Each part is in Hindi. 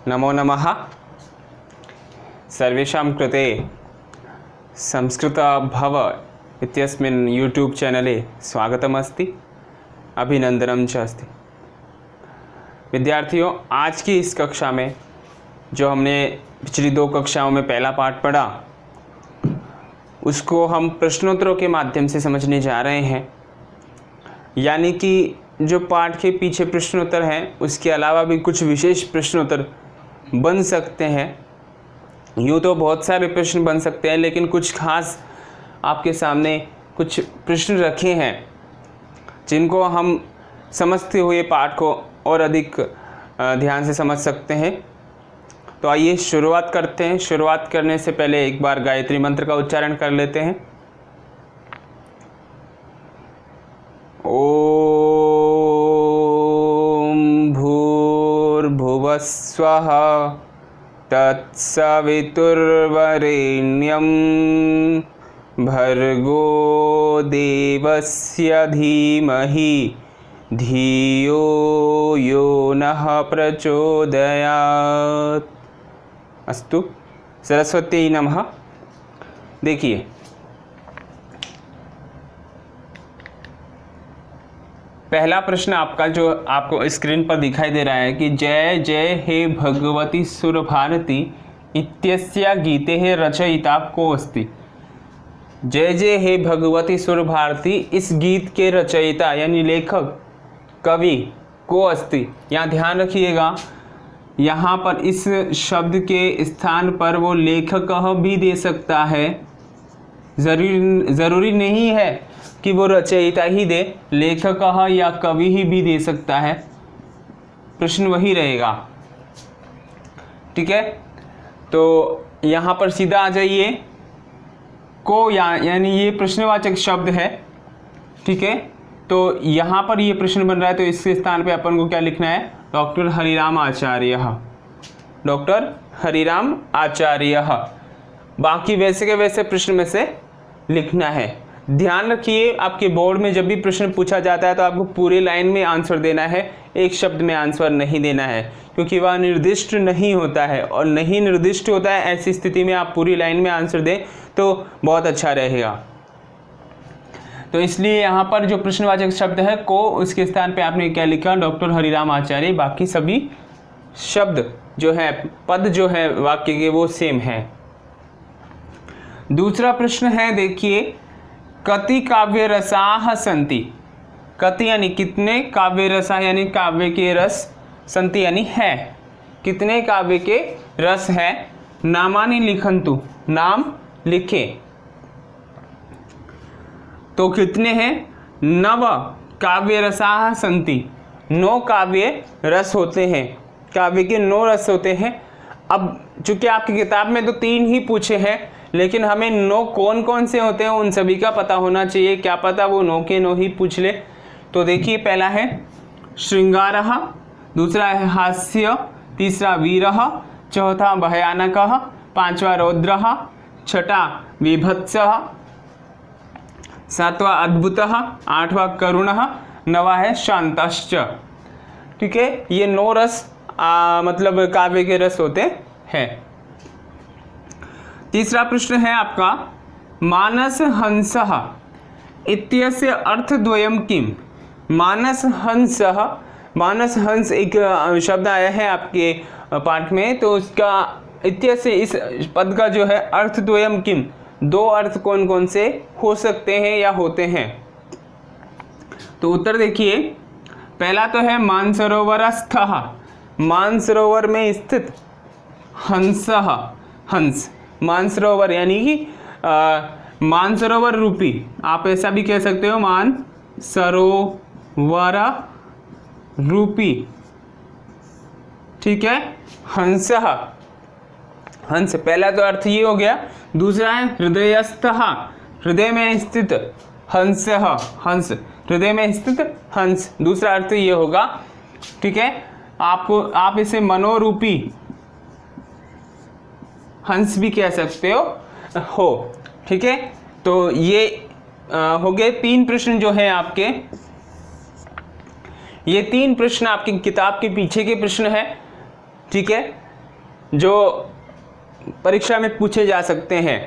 नमो नमः। सर्वेषां कृते संस्कृत भव इत्यस्मिन् यूट्यूब चैनले स्वागतमस्ति, अभिनंदनं च अस्ति। विद्यार्थियों, आज की इस कक्षा में जो हमने पिछली 2 कक्षाओं में पहला पाठ पढ़ा, उसको हम प्रश्नोत्तरों के माध्यम से समझने जा रहे हैं। यानी कि जो पाठ के पीछे प्रश्नोत्तर हैं, उसके अलावा भी कुछ विशेष प्रश्नोत्तर बन सकते हैं। यूँ तो बहुत सारे प्रश्न बन सकते हैं, लेकिन कुछ खास आपके सामने कुछ प्रश्न रखे हैं जिनको हम समझते हुए पाठ को और अधिक ध्यान से समझ सकते हैं। तो आइए शुरुआत करते हैं। शुरुआत करने से पहले एक बार गायत्री मंत्र का उच्चारण कर लेते हैं। ओम भूर्भुवः स्वः तत्सवितुर्वरेण्यं भर्गो देवस्य धीमहि धियो यो नः प्रचोदयात्। अस्तु, सरस्वती नमः। देखिए, पहला प्रश्न आपका जो आपको स्क्रीन पर दिखाई दे रहा है कि जय जय हे भगवती सुरभारती इत्यस्य गीते रचयिता को अस्ति। जय जय हे भगवती सुरभारती, इस गीत के रचयिता यानी लेखक कवि को अस्ति। यहाँ ध्यान रखिएगा, यहाँ पर इस शब्द के स्थान पर वो लेखक भी दे सकता है। ज़रूरी नहीं है कि वो रचयिता ही दे, लेखक या कवि ही भी दे सकता है, प्रश्न वही रहेगा। ठीक है, तो यहाँ पर सीधा आ जाइए। को यानी ये प्रश्नवाचक शब्द है। ठीक है, तो यहाँ पर ये प्रश्न बन रहा है, तो इसके स्थान पे अपन को क्या लिखना है? डॉक्टर हरिराम आचार्य। डॉक्टर हरिराम आचार्य। बाकी वैसे के वैसे प्रश्न में से लिखना है। ध्यान रखिए, आपके बोर्ड में जब भी प्रश्न पूछा जाता है तो आपको पूरे लाइन में आंसर देना है, एक शब्द में आंसर नहीं देना है, क्योंकि वह निर्दिष्ट नहीं होता है और नहीं निर्दिष्ट होता है। ऐसी स्थिति में आप पूरी लाइन में आंसर दें तो बहुत अच्छा रहेगा। तो इसलिए यहाँ पर जो प्रश्नवाचक शब्द है को, उसके स्थान पे आपने क्या लिखा? डॉक्टर हरिराम आचार्य। बाकी सभी शब्द जो है, पद जो है वाक्य के, वो सेम है। दूसरा प्रश्न है, देखिए, कति काव्य रसाः सन्ति। कति यानी कितने, काव्य रसा यानी काव्य के रस, सन्ति यानी है, कितने काव्य के रस है। नामानि लिखन्तु, नाम लिखे। तो कितने हैं? नव काव्य रसाः सन्ति, 9 काव्य रस होते हैं। काव्य के 9 रस होते हैं। अब चूंकि आपकी किताब में तो 3 ही पूछे हैं, लेकिन हमें 9 कौन कौन से होते हैं उन सभी का पता होना चाहिए। क्या पता वो 9 के 9 ही पूछ ले। तो देखिए, पहला है श्रृंगारः, दूसरा है हास्य, तीसरा वीरः, चौथा भयानकः, पांचवा रौद्रः, छठा विभत्सः, सातवां अद्भुतः, आठवां करुणः, नवा है शांतश्च। ठीक है, ये 9 रस मतलब काव्य के रस होते हैं। तीसरा प्रश्न है आपका, मानस हंसः इत्यस्य अर्थद्वयं किम। मानस हंसः, मानस हंस एक शब्द आया है आपके पाठ में, तो उसका इत्यस्य, इस पद का जो है अर्थद्वयं किम, 2 अर्थ कौन कौन से हो सकते हैं या होते हैं। तो उत्तर देखिए, पहला तो है मानसरोवरस्थः, मानसरोवर में स्थित हंसः, हंस। मानसरोवर यानी कि मानसरोवर रूपी, आप ऐसा भी कह सकते हो, मानसरोवर रूपी। ठीक है, हंसः, हंस, पहला तो अर्थ ये हो गया। दूसरा है हृदयस्थः, हृदय में स्थित हंसः, हंस, हृदय में स्थित हंस, दूसरा अर्थ ये होगा। ठीक है, आप इसे मनोरूपी हंस भी कह सकते हो। ठीक है, तो ये हो गए 3 प्रश्न जो है आपके, ये 3 प्रश्न आपकी किताब के पीछे के प्रश्न है। ठीक है, जो परीक्षा में पूछे जा सकते हैं।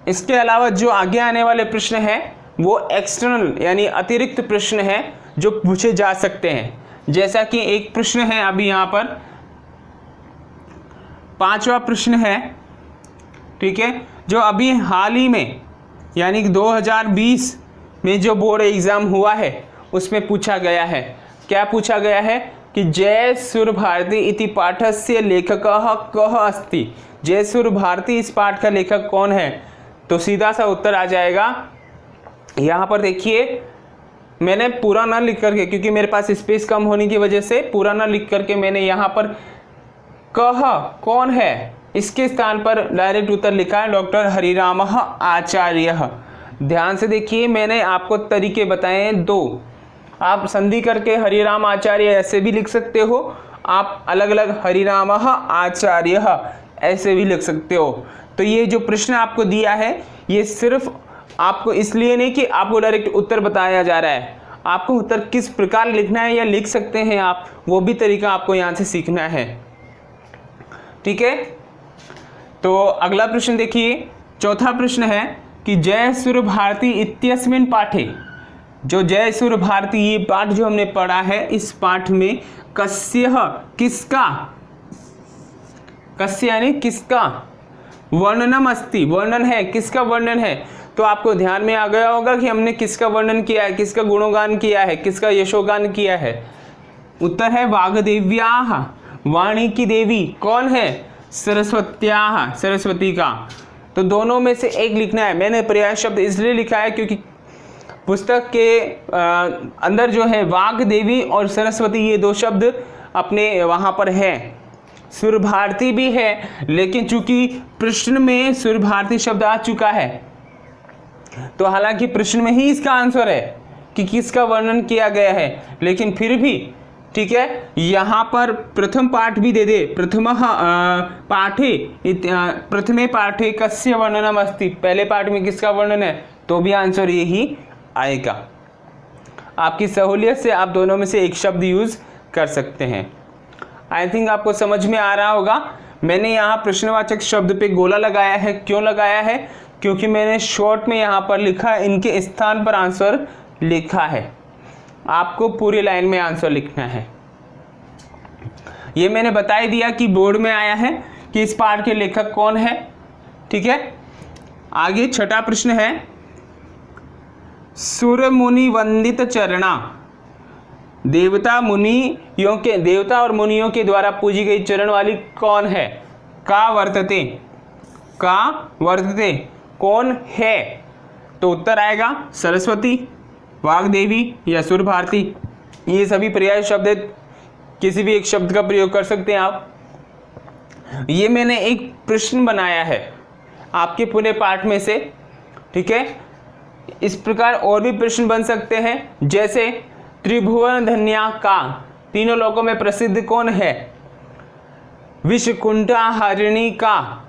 इसके अलावा जो आगे आने वाले प्रश्न हैं वो एक्सटर्नल यानी अतिरिक्त प्रश्न हैं जो पूछे जा सकते हैं। जैसा कि एक प्रश्न है अभी यहाँ पर 5वां प्रश्न है, ठीक है, जो अभी हाल ही में यानी कि 2020 में जो बोर्ड एग्जाम हुआ है उसमें पूछा गया है। क्या पूछा गया है कि जय सुरभारती इति पाठस्य लेखकः कः अस्ति। जय सुरभारती इस पाठ का लेखक कौन है? तो सीधा सा उत्तर आ जाएगा। यहाँ पर देखिए मैंने पूरा ना लिख करके, क्योंकि मेरे पास स्पेस कम होने की वजह से पूरा ना लिख करके मैंने यहाँ पर कह कौन है इसके स्थान पर डायरेक्ट उत्तर लिखा है डॉक्टर हरिराम आचार्य। ध्यान से देखिए, मैंने आपको तरीके बताए हैं दो। आप संधि करके हरिराम आचार्य ऐसे भी लिख सकते हो, आप अलग अलग हरिराम आचार्य ऐसे भी लिख सकते हो। तो ये जो प्रश्न आपको दिया है ये सिर्फ आपको इसलिए नहीं कि आपको डायरेक्ट उत्तर बताया जा रहा है, आपको उत्तर किस प्रकार लिखना है या लिख सकते हैं आप, वो भी तरीका आपको यहाँ से सीखना है। ठीक है, तो अगला प्रश्न देखिए, चौथा प्रश्न है कि जय सुरभारती इत्यस्मिन् पाठे। जो जय सुरभारती ये पाठ जो हमने पढ़ा है, इस पाठ में कस्य किसका, कस्य यानी किसका वर्णनम अस्ति, वर्णन है, किसका वर्णन है। तो आपको ध्यान में आ गया होगा कि हमने किसका वर्णन किया है, किसका गुणगान किया है, किसका यशोगान किया है। उत्तर है वाग्देव्याः, वाणी की देवी कौन है? सरस्वत्याः, सरस्वती का। तो दोनों में से एक लिखना है। मैंने पर्याय शब्द इसलिए लिखा है क्योंकि पुस्तक के अंदर जो है वाग देवी और सरस्वती ये दो शब्द अपने वहाँ पर है। सुरभारती भी है, लेकिन चूंकि प्रश्न में सुरभारती शब्द आ चुका है, तो हालांकि प्रश्न में ही इसका आंसर है कि किसका वर्णन किया गया है, लेकिन फिर भी ठीक है यहाँ पर प्रथम पाठ भी दे दे, प्रथमे पाठे कस्य वर्णनम अस्ति, पहले पाठ में किसका वर्णन है, तो भी आंसर यही आएगा। आपकी सहूलियत से आप दोनों में से एक शब्द यूज कर सकते हैं। आई थिंक आपको समझ में आ रहा होगा। मैंने यहाँ प्रश्नवाचक शब्द पे गोला लगाया है। क्यों लगाया है? क्योंकि मैंने शॉर्ट में यहाँ पर लिखा है, इनके स्थान पर आंसर लिखा है, आपको पूरी लाइन में आंसर लिखना है। ये मैंने बता ही दिया कि बोर्ड में आया है कि इस पाठ के लेखक कौन है। ठीक है, आगे छठा प्रश्न है, सुर मुनि वंदित चरणा, देवता और मुनियों के द्वारा पूजी गई चरण वाली कौन है? का वर्तते, का वर्तते कौन है? तो उत्तर आएगा सरस्वती, वाग्देवी या सुरभारती। ये सभी पर्याय शब्द है, किसी भी एक शब्द का प्रयोग कर सकते हैं आप। ये मैंने एक प्रश्न बनाया है आपके पूरे पाठ में से। ठीक है, इस प्रकार और भी प्रश्न बन सकते हैं, जैसे त्रिभुवन धन्या का, तीनों लोकों में प्रसिद्ध कौन है? विषकुंठा हरिणी का,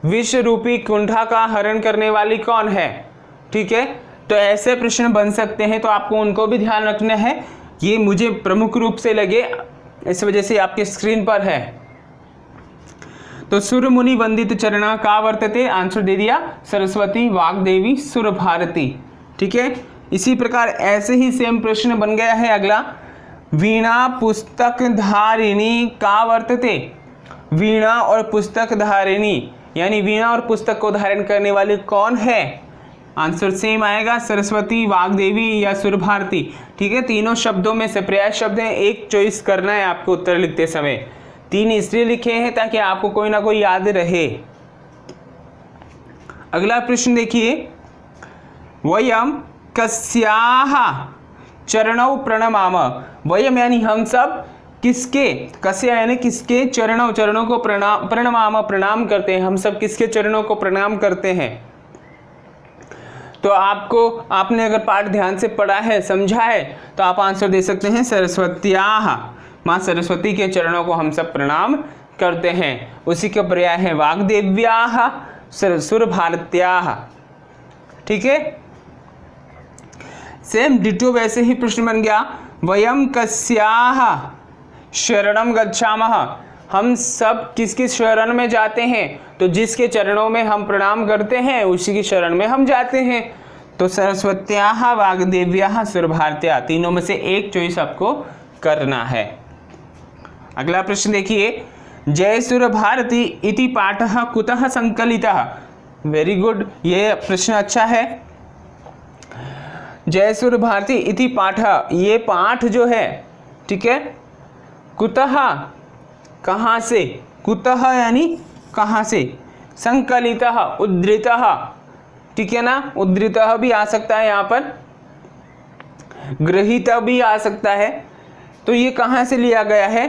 विष रूपी कुंठा का हरण करने वाली कौन है? ठीक है, तो ऐसे प्रश्न बन सकते हैं, तो आपको उनको भी ध्यान रखना है। ये मुझे प्रमुख रूप से लगे, इस वजह से आपके स्क्रीन पर है। तो सुर मुनि वंदित चरणा का वर्तते, आंसर दे दिया सरस्वती, वाग्देवी, सुरभारती। ठीक है, इसी प्रकार ऐसे ही सेम प्रश्न बन गया है अगला, वीणा पुस्तक धारिणी का वर्तते। वीणा और पुस्तक धारिणी यानी वीणा और पुस्तक को धारण करने वाली कौन है? आंसर सेम आएगा, सरस्वती, वाग्देवी या सुरभारती। ठीक है, तीनों शब्दों में से पर्याय शब्द हैं, एक चॉइस करना है आपको उत्तर लिखते समय। तीन इसलिए लिखे हैं ताकि आपको कोई ना कोई याद रहे। अगला प्रश्न देखिए, वयम कस्याः चरणौ प्रणमाम। वयम यानी हम सब किसके, कस्य यानी किसके, चरणों को प्रणाम करते हैं। हम सब किसके चरणों को प्रणाम करते हैं? तो आपने अगर पाठ ध्यान से पढ़ा है, समझा है, तो आप आंसर दे सकते हैं सरस्वत्याः, माँ सरस्वती के चरणों को हम सब प्रणाम करते हैं। उसी का पर्याय है वाग्देव्याः, सुरभारत्याः। ठीक है, सेम डिटो वैसे ही प्रश्न बन गया, वयम कस्याः शरणं गच्छामः। हम सब किस किस शरण में जाते हैं? तो जिसके चरणों में हम प्रणाम करते हैं उसी की शरण में हम जाते हैं। तो सरस्वत्याः वाग्देव्याः सुरभारत्याः, तीनों में से एक चॉइस आपको करना है। अगला प्रश्न देखिए, जय सुरभारती इति पाठः कुतः संकलितः? वेरी गुड, ये प्रश्न अच्छा है। जय सुरभारती इति पाठः, ये पाठ जो है, ठीक है, कुतः कहाँ से, कुतः यानी कहाँ से, संकलितः उद्धृतः, ठीक है ना, उद्धृतः भी आ सकता है यहाँ पर, गृहीत भी आ सकता है। तो ये कहाँ से लिया गया है?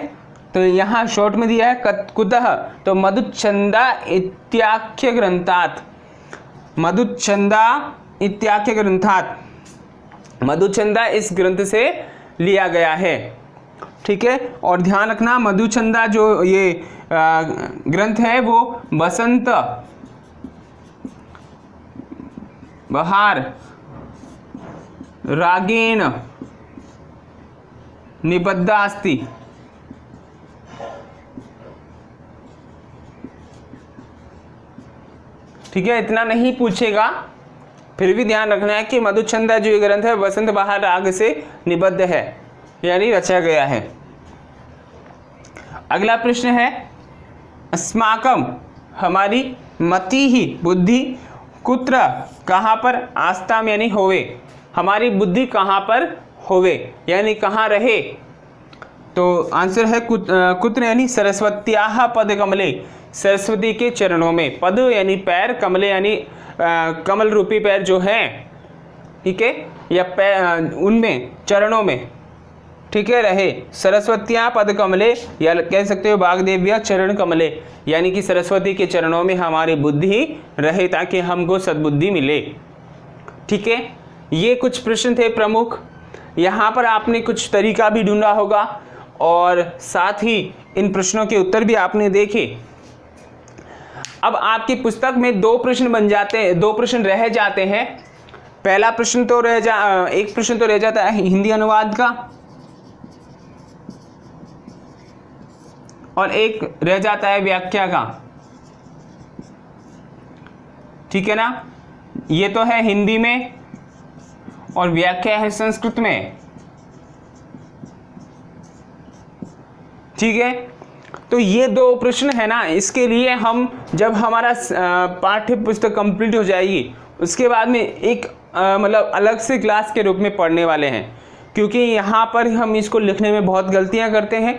तो यहाँ शॉर्ट में दिया है कुतः, तो मधुच्छंदा इत्याख्य ग्रंथात्, मधुच्छंदा इत्याख्य ग्रंथात्, मधुच्छंदा इस ग्रंथ से लिया गया है, ठीक है। और ध्यान रखना मधुच्छंदा जो ये ग्रंथ है वो बसंत बहार रागेण निबद्धा अस्ति, ठीक है। इतना नहीं पूछेगा, फिर भी ध्यान रखना है कि मधुच्छंदा जो ये ग्रंथ है बसंत बहार राग से निबद्ध है, यानी रचा गया है। अगला प्रश्न है, अस्माकम हमारी मति ही बुद्धि कुत्र कहाँ पर आस्ताम यानी होवे, हमारी बुद्धि कहाँ पर होवे यानी कहाँ रहे? तो आंसर है कुत्र यानी सरस्वत्याः पद कमले, सरस्वती के चरणों में। पद यानी पैर, कमले यानी कमल रूपी पैर जो है, ठीक है, या पैर उनमें चरणों में, ठीक है, रहे। सरस्वत्याः पद कमले या कह सकते हो वाग्देव्याः चरण कमले, यानी कि सरस्वती के चरणों में हमारी बुद्धि रहे ताकि हमको सद्बुद्धि मिले, ठीक है। ये कुछ प्रश्न थे प्रमुख। यहाँ पर आपने कुछ तरीका भी ढूंढा होगा और साथ ही इन प्रश्नों के उत्तर भी आपने देखे। अब आपकी पुस्तक में दो प्रश्न बन जाते हैं, दो प्रश्न रह जाते हैं। पहला प्रश्न तो एक प्रश्न तो रह जाता है हिंदी अनुवाद का, और एक रह जाता है व्याख्या का, ठीक है ना। ये तो है हिंदी में और व्याख्या है संस्कृत में, ठीक है। तो ये दो प्रश्न है ना, इसके लिए हम जब हमारा पाठ्य पुस्तक कंप्लीट हो जाएगी उसके बाद में एक मतलब अलग से क्लास के रूप में पढ़ने वाले हैं, क्योंकि यहाँ पर हम इसको लिखने में बहुत गलतियाँ करते हैं।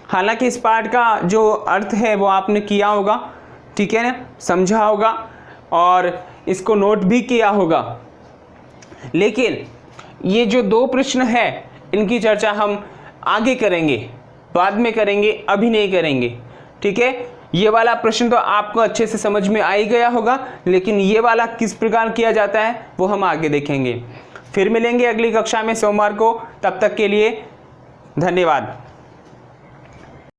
हालांकि इस पाठ का जो अर्थ है वो आपने किया होगा, ठीक है ना, समझा होगा और इसको नोट भी किया होगा, लेकिन ये जो दो प्रश्न है इनकी चर्चा हम आगे करेंगे, बाद में करेंगे, अभी नहीं करेंगे, ठीक है। ये वाला प्रश्न तो आपको अच्छे से समझ में आ ही गया होगा, लेकिन ये वाला किस प्रकार किया जाता है वो हम आगे देखेंगे। फिर मिलेंगे अगली कक्षा में सोमवार को, तब तक के लिए धन्यवाद।